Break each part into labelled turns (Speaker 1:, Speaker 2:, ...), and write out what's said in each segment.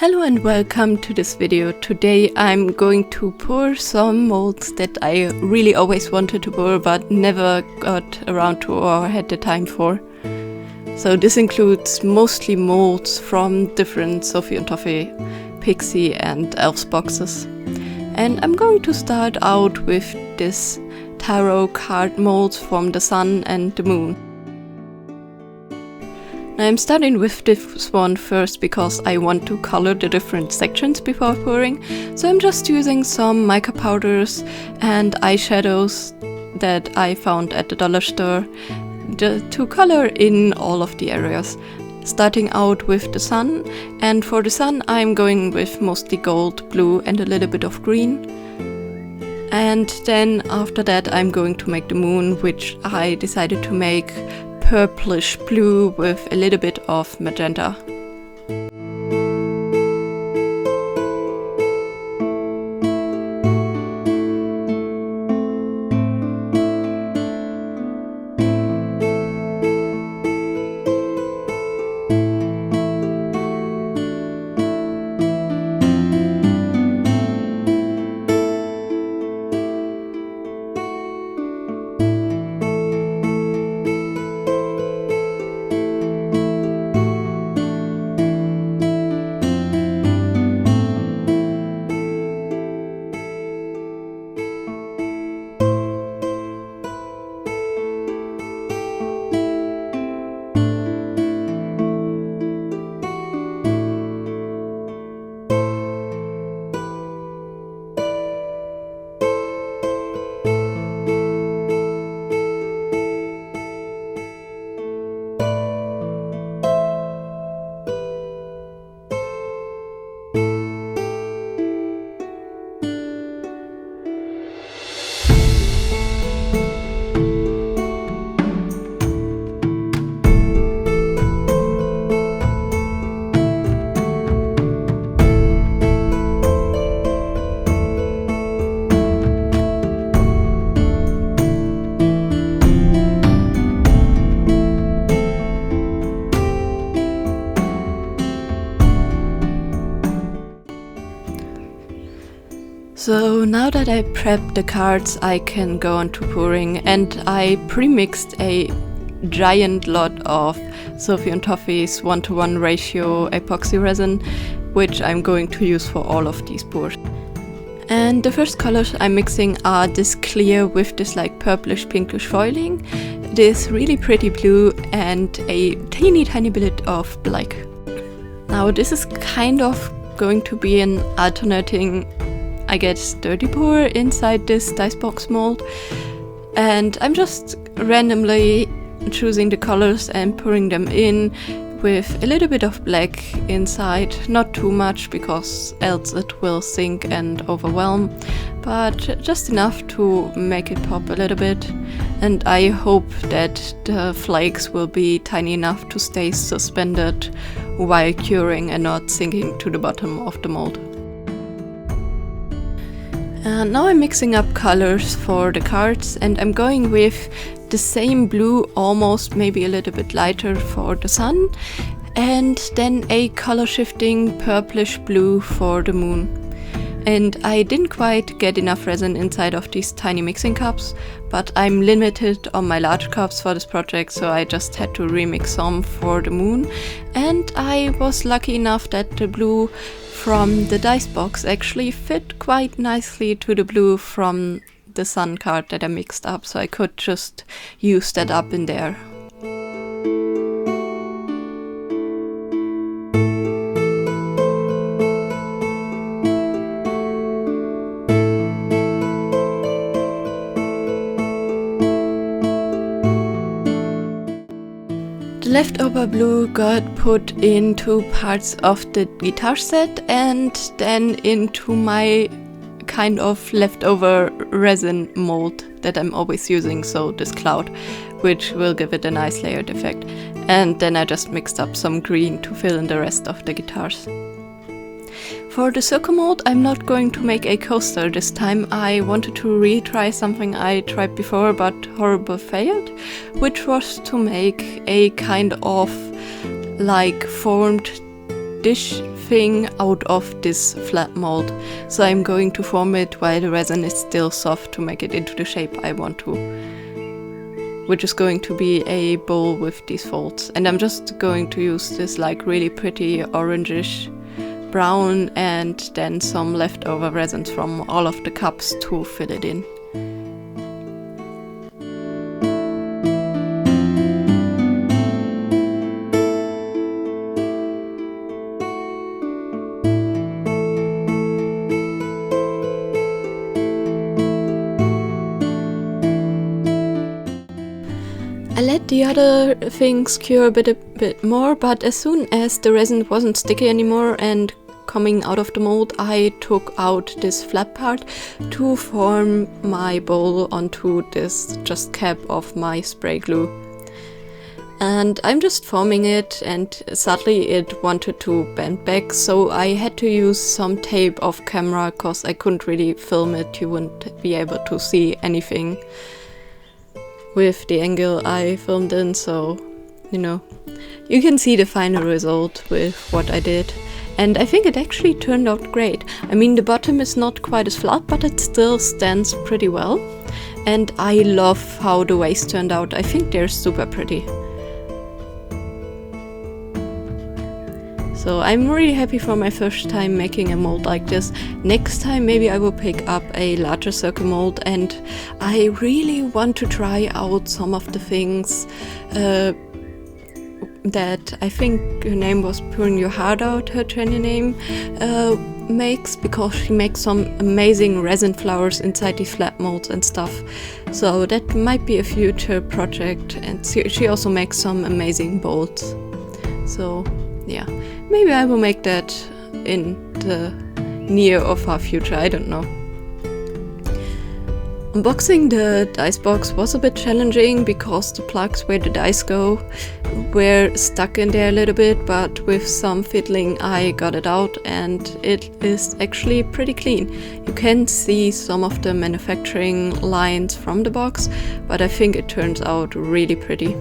Speaker 1: Hello and welcome to this video. Today I'm going to pour some molds that I really always wanted to pour but never got around to or had the time for. So this includes mostly molds from different Sophie and Toffee, Pixie and Elves boxes. And I'm going to start out with this tarot card molds from the sun and the moon. I'm starting with this one first because I want to color the different sections before pouring, so I'm just using some mica powders and eyeshadows that I found at the dollar store to color in all of the areas. Starting out with the sun, and for the sun I'm going with mostly gold, blue and a little bit of green. And then after that I'm going to make the moon, which I decided to make purplish blue with a little bit of magenta. So now that I prepped the cards, I can go on to pouring, and I pre-mixed a giant lot of Sophie and Toffee's 1:1 ratio epoxy resin, which I'm going to use for all of these pours. And the first colors I'm mixing are this clear with this like purplish pinkish foiling, this really pretty blue and a tiny bit of black. Now this is kind of going to be an alternating, I guess, dirty pour inside this dice box mold, and I'm just randomly choosing the colors and pouring them in with a little bit of black inside, not too much because else it will sink and overwhelm, but just enough to make it pop a little bit. And I hope that the flakes will be tiny enough to stay suspended while curing and not sinking to the bottom of the mold. And now I'm mixing up colors for the cards, and I'm going with the same blue, almost maybe a little bit lighter for the sun, and then a color shifting purplish blue for the moon. And I didn't quite get enough resin inside of these tiny mixing cups, but I'm limited on my large cups for this project, so I just had to remix some for the moon. And I was lucky enough that the blue from the dice box actually fit quite nicely to the blue from the sun card that I mixed up, so I could just use that up in there. Leftover blue got put into parts of the guitar set and then into my kind of leftover resin mold that I'm always using, so this cloud, which will give it a nice layered effect. And then I just mixed up some green to fill in the rest of the guitars. For the circle mold, I'm not going to make a coaster this time. I wanted to retry something I tried before but horrible failed, which was to make a kind of like formed dish thing out of this flat mold. So I'm going to form it while the resin is still soft to make it into the shape I want to, which is going to be a bowl with these folds. And I'm just going to use this like really pretty orangish brown and then some leftover resins from all of the cups to fill it in. I let the other things cure a bit more, but as soon as the resin wasn't sticky anymore and coming out of the mold, I took out this flat part to form my bowl onto this just cap of my spray glue. And I'm just forming it, and sadly it wanted to bend back, so I had to use some tape off camera because I couldn't really film it. You wouldn't be able to see anything with the angle I filmed in, so you know, you can see the final result with what I did. And I think it actually turned out great. I mean, the bottom is not quite as flat, but it still stands pretty well. And I love how the waist turned out. I think they're super pretty. So I'm really happy for my first time making a mold like this. Next time maybe I will pick up a larger circle mold, and I really want to try out some of the things that I think her name was Pouring Your Heart Out, her channel name, makes, because she makes some amazing resin flowers inside these flat molds and stuff. So that might be a future project, and she also makes some amazing bowls. So yeah, maybe I will make that in the near or far future, I don't know. Unboxing the dice box was a bit challenging because the plugs where the dice go were stuck in there a little bit, but with some fiddling I got it out and it is actually pretty clean. You can see some of the manufacturing lines from the box, but I think it turns out really pretty.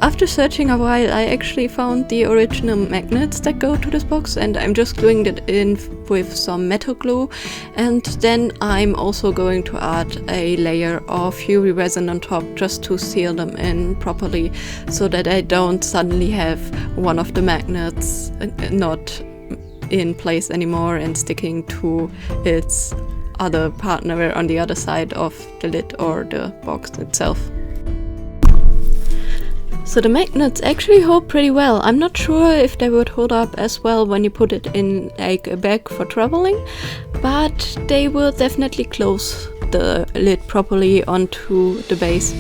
Speaker 1: After searching a while, I actually found the original magnets that go to this box, and I'm just gluing it in with some metal glue, and then I'm also going to add a layer of UV resin on top just to seal them in properly, so that I don't suddenly have one of the magnets not in place anymore and sticking to its other partner on the other side of the lid or the box itself. So the magnets actually hold pretty well. I'm not sure if they would hold up as well when you put it in like a bag for traveling, but they will definitely close the lid properly onto the base.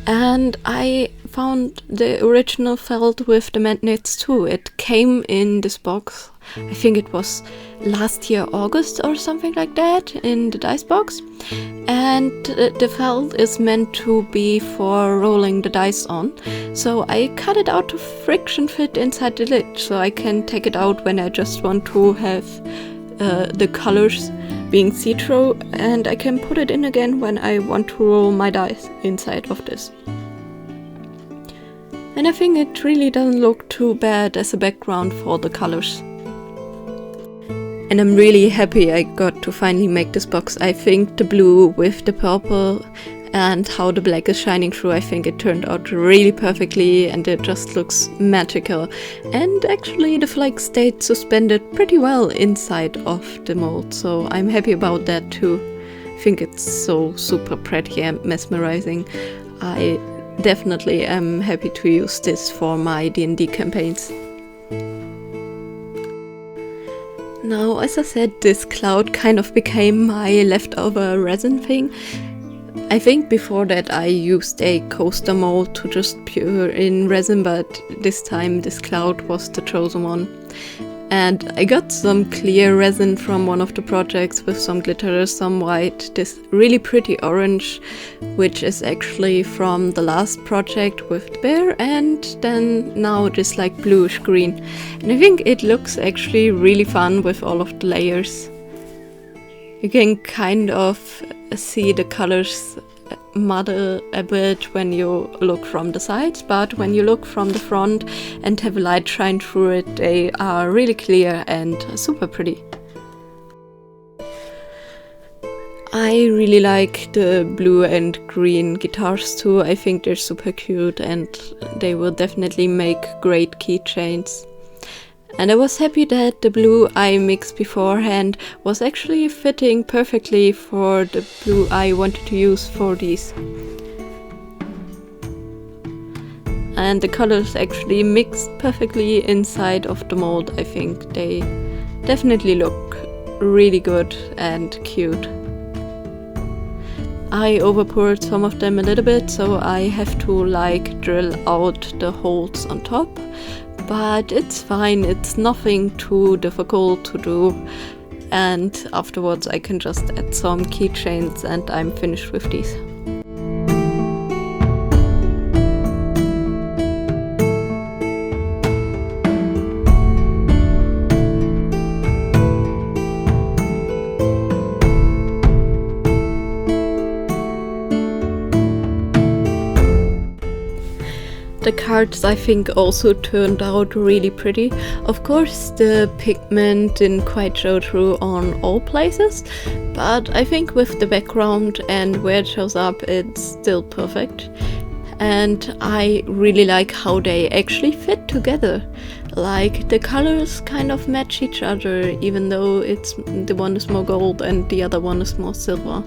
Speaker 1: And I found the original felt with the magnets too. It came in this box, I think it was last year August or something like that, in the dice box. And the felt is meant to be for rolling the dice on. So I cut it out to friction fit inside the lid, so I can take it out when I just want to have the colors being see-through, and I can put it in again when I want to roll my dice inside of this. And I think it really doesn't look too bad as a background for the colors. And I'm really happy I got to finally make this box. I think the blue with the purple and how the black is shining through, I think it turned out really perfectly and it just looks magical. And actually the flag stayed suspended pretty well inside of the mold, so I'm happy about that too. I think it's so super pretty and mesmerizing. I definitely am happy to use this for my D&D campaigns. Now, as I said, this cloud kind of became my leftover resin thing. I think before that I used a coaster mold to just pour in resin, but this time this cloud was the chosen one. And I got some clear resin from one of the projects with some glitter, some white, this really pretty orange, which is actually from the last project with the bear, and then now this like bluish green. And I think it looks actually really fun with all of the layers. You can kind of see the colors muddle a bit when you look from the sides, but when you look from the front and have a light shine through it, they are really clear and super pretty. I really like the blue and green guitars too. I think they're super cute and they will definitely make great keychains. And I was happy that the blue I mixed beforehand was actually fitting perfectly for the blue I wanted to use for these. And the colors actually mixed perfectly inside of the mold. I think they definitely look really good and cute. I overpoured some of them a little bit, so I have to like drill out the holes on top, but it's fine, it's nothing too difficult to do, and afterwards I can just add some keychains and I'm finished with these. The cards I think also turned out really pretty. Of course the pigment didn't quite show through on all places, but I think with the background and where it shows up it's still perfect. And I really like how they actually fit together. Like the colors kind of match each other, even though the one is more gold and the other one is more silver.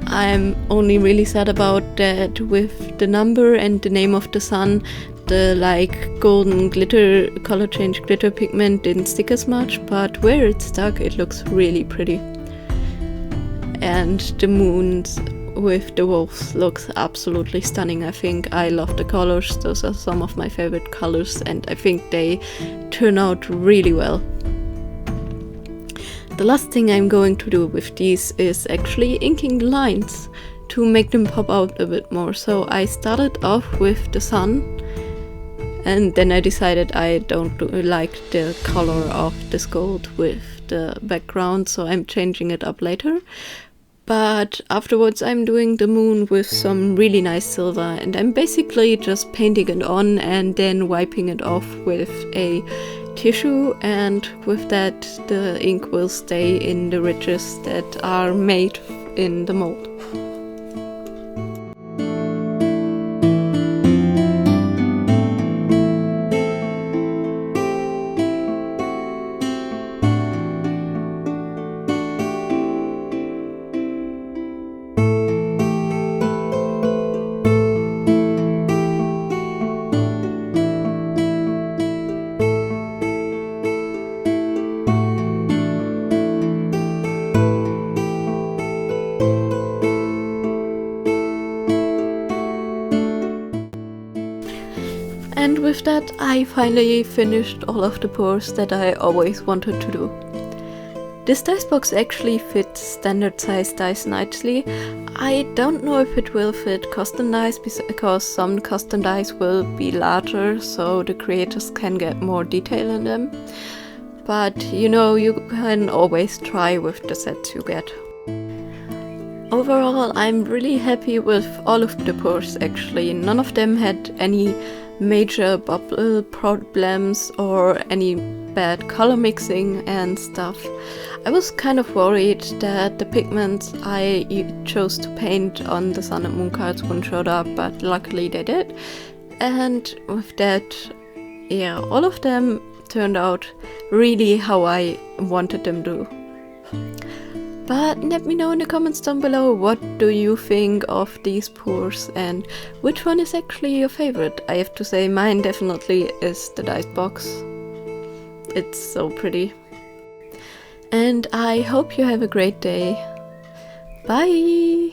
Speaker 1: I'm only really sad about that with the number and the name of the sun, the like golden glitter, color change glitter pigment didn't stick as much, but where it stuck it looks really pretty. And the moons with the wolves looks absolutely stunning. I think I love the colors, those are some of my favorite colors and I think they turn out really well. The last thing I'm going to do with these is actually inking the lines to make them pop out a bit more. So I started off with the sun and then I decided I don't like the color of this gold with the background, so I'm changing it up later. But afterwards I'm doing the moon with some really nice silver and I'm basically just painting it on and then wiping it off with a tissue, and with that the ink will stay in the ridges that are made in the mold. And with that I finally finished all of the pours that I always wanted to do. This dice box actually fits standard size dice nicely. I don't know if it will fit custom dice because some custom dice will be larger so the creators can get more detail in them. But you know, you can always try with the sets you get. Overall I'm really happy with all of the pours actually. None of them had any major bubble problems or any bad color mixing and stuff. I was kind of worried that the pigments I chose to paint on the sun and moon cards wouldn't show up, but luckily they did. And with that, yeah, all of them turned out really how I wanted them to. But let me know in the comments down below, what do you think of these pours and which one is actually your favorite? I have to say mine definitely is the dice box. It's so pretty. And I hope you have a great day. Bye!